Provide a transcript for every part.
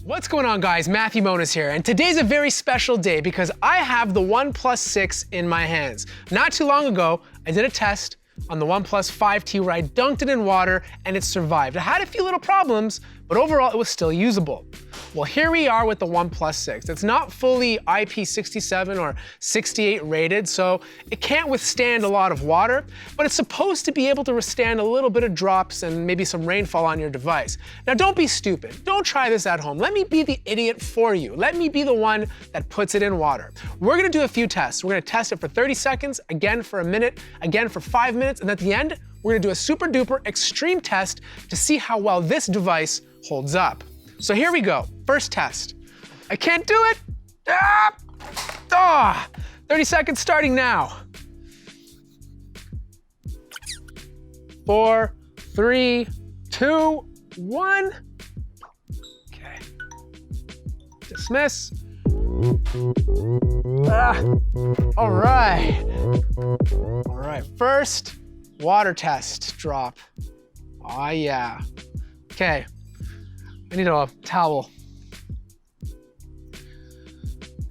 What's going on, guys? Matthew Moniz here, and today's a very special day because I have the Oneplus 6 in my hands. Not too long ago, I did a test on the Oneplus 5T where I dunked it in water and it survived. It had a few little problems, but overall it was still usable. Well, here we are with the Oneplus 6. It's not fully Ip67 or 68 rated, so it can't withstand a lot of water, but it's supposed to be able to withstand a little bit of drops and maybe some rainfall on your device. Now, don't be stupid. Don't try this at home. Let me be the idiot for you. Let me be the one that puts it in water. We're gonna do a few tests. We're gonna test it for 30 seconds, again for a minute, again for 5 minutes, and at the end, we're gonna do a super duper extreme test to see how well this device holds up. So here we go, first test. I can't do it. 30 seconds starting now. 4, 3, 2, 1. Okay, dismiss. All right, first water test drop. Oh yeah, okay. I need a towel.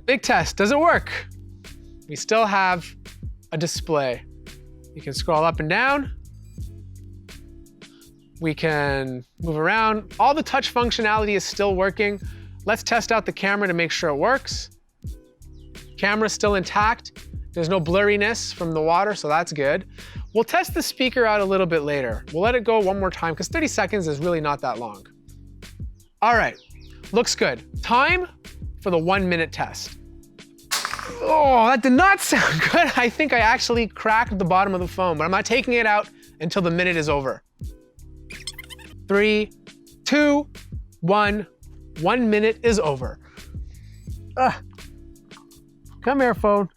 Big test, does it work? We still have a display. You can scroll up and down. We can move around. All the touch functionality is still working. Let's test out the camera to make sure it works. Camera's still intact. There's no blurriness from the water, so that's good. We'll test the speaker out a little bit later. We'll let it go one more time because 30 seconds is really not that long. All right, looks good. Time for the 1 minute test. Oh, that did not sound good. I think I actually cracked the bottom of the phone, but I'm not taking it out until the minute is over. 3, 2, 1. 1 minute is over. Come here, phone.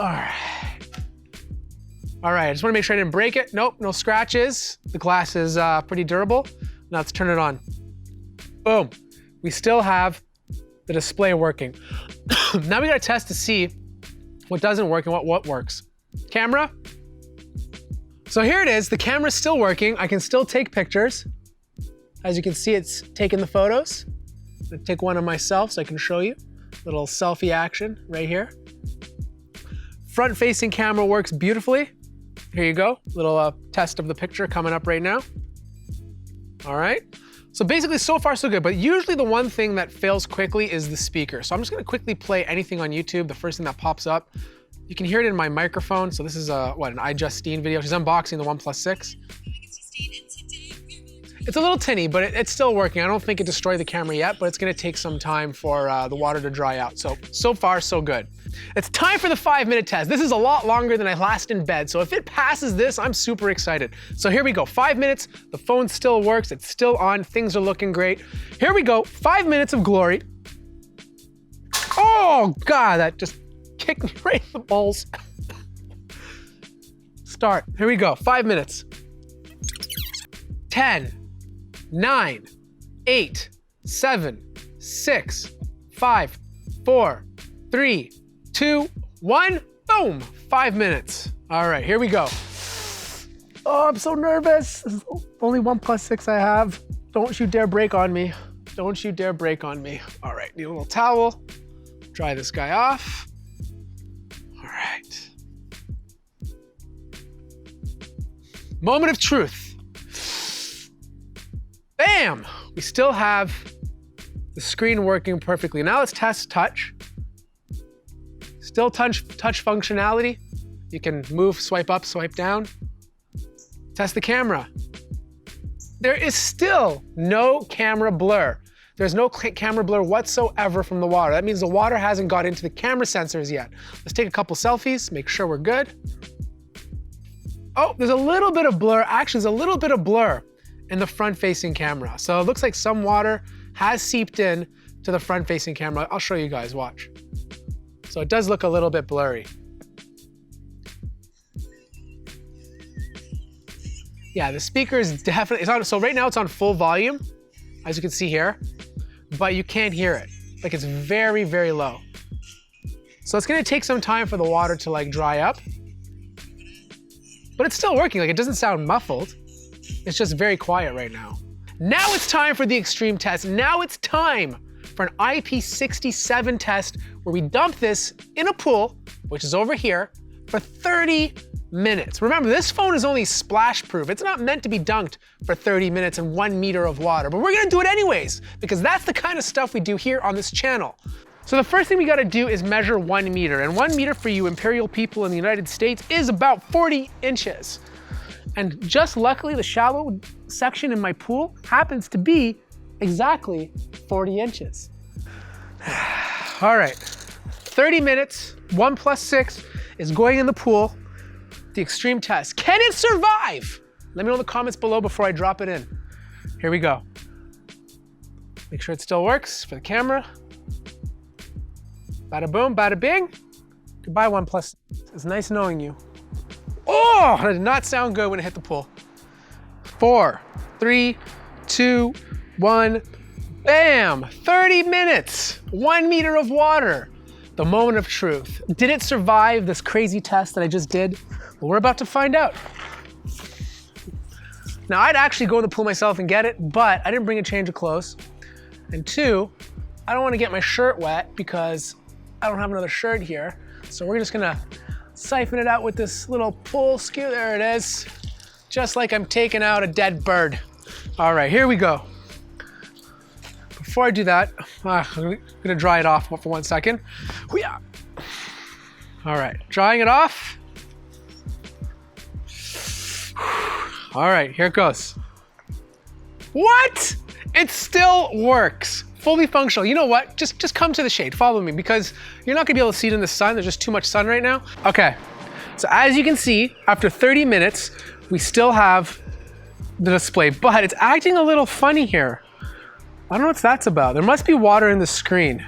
All right. All right, I just wanna make sure I didn't break it. Nope, no scratches. The glass is pretty durable. Now let's turn it on. Boom, we still have the display working. Now we gotta test to see what doesn't work and what works. Camera. So here it is, the camera's still working. I can still take pictures. As you can see, it's taking the photos. I'm gonna take one of myself so I can show you. Little selfie action right here. Front-facing camera works beautifully. Here you go, little test of the picture coming up right now. All right. So basically, so far so good, but usually the one thing that fails quickly is the speaker. So I'm just gonna quickly play anything on YouTube, the first thing that pops up. You can hear it in my microphone. So this is an iJustine video. She's unboxing the Oneplus 6. It's a little tinny, but it's still working. I don't think it destroyed the camera yet, but it's gonna take some time for the water to dry out. So far, so good. It's time for the 5 minute test. This is a lot longer than I last in bed. So if it passes this, I'm super excited. So here we go, 5 minutes. The phone still works, it's still on, things are looking great. Here we go, 5 minutes of glory. Oh God, that just kicked me right in the balls. Start, here we go, 5 minutes. 10, 9, 8, 7, 6, 5, 4, 3, 2, 1, boom, 5 minutes. All right, here we go. Oh, I'm so nervous. This is the only Oneplus 6 I have. Don't you dare break on me. Don't you dare break on me. All right, need a little towel. Dry this guy off. All right. Moment of truth. Bam! We still have the screen working perfectly. Now let's test touch. Still touch functionality. You can move, swipe up, swipe down. Test the camera. There is still no camera blur. There's no camera blur whatsoever from the water. That means the water hasn't got into the camera sensors yet. Let's take a couple selfies, make sure we're good. Oh, there's a little bit of blur. Actually, there's a little bit of blur in the front-facing camera. So it looks like some water has seeped in to the front-facing camera. I'll show you guys, watch. So it does look a little bit blurry. Yeah, the speaker is definitely, it's on, so right now it's on full volume, as you can see here, but you can't hear it. Like it's very, very low. So it's gonna take some time for the water to like dry up, but it's still working. Like it doesn't sound muffled. It's just very quiet right now. Now it's time for the extreme test. Now it's time for an Ip67 test where we dump this in a pool, which is over here, for 30 minutes. Remember, this phone is only splash proof. It's not meant to be dunked for 30 minutes in 1 meter of water, but we're gonna do it anyways, because that's the kind of stuff we do here on this channel. So the first thing we gotta do is measure 1 meter, and 1 meter for you imperial people in the United States is about 40 inches. And just luckily, the shallow section in my pool happens to be exactly 40 inches. All right, 30 minutes, OnePlus 6 is going in the pool. The extreme test. Can it survive? Let me know in the comments below before I drop it in. Here we go. Make sure it still works for the camera. Bada boom, bada bing. Goodbye, OnePlus. It's nice knowing you. Oh, that did not sound good when it hit the pool. 4, 3, 2, 1, bam! 30 minutes, 1 meter of water. The moment of truth. Did it survive this crazy test that I just did? Well, we're about to find out. Now, I'd actually go in the pool myself and get it, but I didn't bring a change of clothes. And 2, I don't want to get my shirt wet because I don't have another shirt here. So we're just gonna siphon it out with this little pool skewer. There it is. Just like I'm taking out a dead bird. All right, here we go. Before I do that, I'm gonna dry it off for 1 second. All right, drying it off. All right, here it goes. What? It still works. Fully functional. You know what? Just come to the shade. Follow me, because you're not gonna be able to see it in the sun. There's just too much sun right now. Okay, so as you can see, after 30 minutes, we still have the display, but it's acting a little funny here. I don't know what that's about. There must be water in the screen.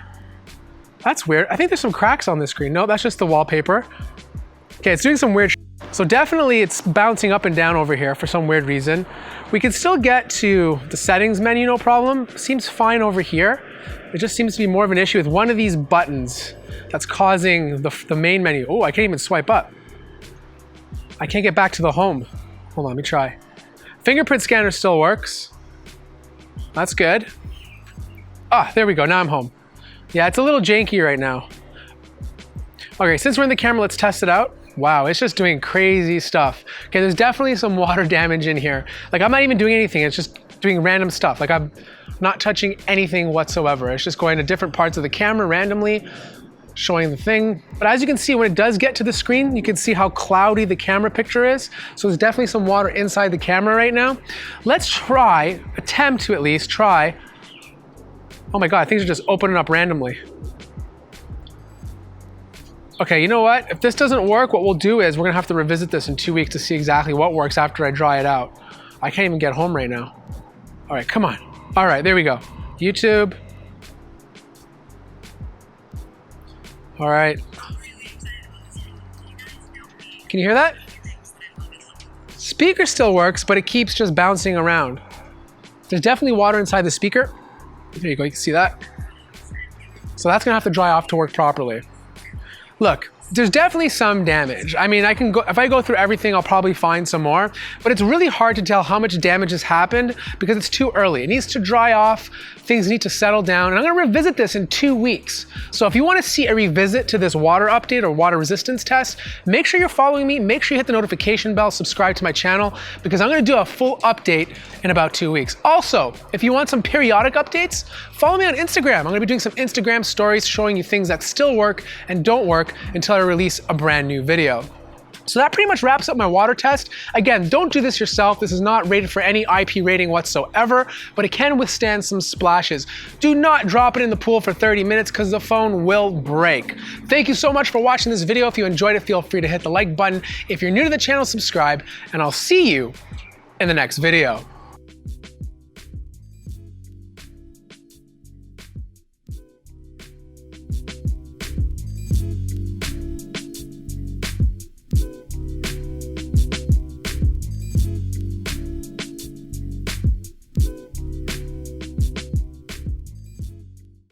That's weird. I think there's some cracks on the screen. No, that's just the wallpaper. Okay, it's doing some weird So definitely it's bouncing up and down over here for some weird reason. We can still get to the settings menu, no problem. Seems fine over here. It just seems to be more of an issue with one of these buttons that's causing the main menu. Oh, I can't even swipe up. I can't get back to the home. Hold on, let me try. Fingerprint Scanner still works. That's good. Ah, there we go, now I'm home. Yeah, it's a little janky right now. Okay, since we're in the camera, let's test it out. Wow, it's just doing crazy stuff. Okay, there's definitely some water damage in here. Like, I'm not even doing anything, it's just doing random stuff. Like, I'm not touching anything whatsoever. It's just going to different parts of the camera randomly, showing the thing. But as you can see, when it does get to the screen, you can see how cloudy the camera picture is. So there's definitely some water inside the camera right now. Let's try, attempt to at least try. Oh my God, things are just opening up randomly. Okay, you know what? If this doesn't work, what we'll do is we're gonna have to revisit this in 2 weeks to see exactly what works after I dry it out. I can't even get home right now. All right, come on. All right, there we go. YouTube. All right. Can you hear that? Speaker still works, but it keeps just bouncing around. There's definitely water inside the speaker. There you go, you can see that. So that's gonna have to dry off to work properly. Look, there's definitely some damage. I mean, if I go through everything, I'll probably find some more, but it's really hard to tell how much damage has happened because it's too early. It needs to dry off, things need to settle down, and I'm gonna revisit this in 2 weeks. So if you wanna see a revisit to this water update or water resistance test, make sure you're following me, make sure you hit the notification bell, subscribe to my channel, because I'm gonna do a full update in about 2 weeks. Also, if you want some periodic updates, follow me on Instagram. I'm gonna be doing some Instagram stories showing you things that still work and don't work until I release a brand new video. So that pretty much wraps up my water test. Again, don't do this yourself. This is not rated for any IP rating whatsoever, but it can withstand some splashes. Do not drop it in the pool for 30 minutes because the phone will break. Thank you so much for watching this video. If you enjoyed it, feel free to hit the like button. If you're new to the channel, subscribe, and I'll see you in the next video.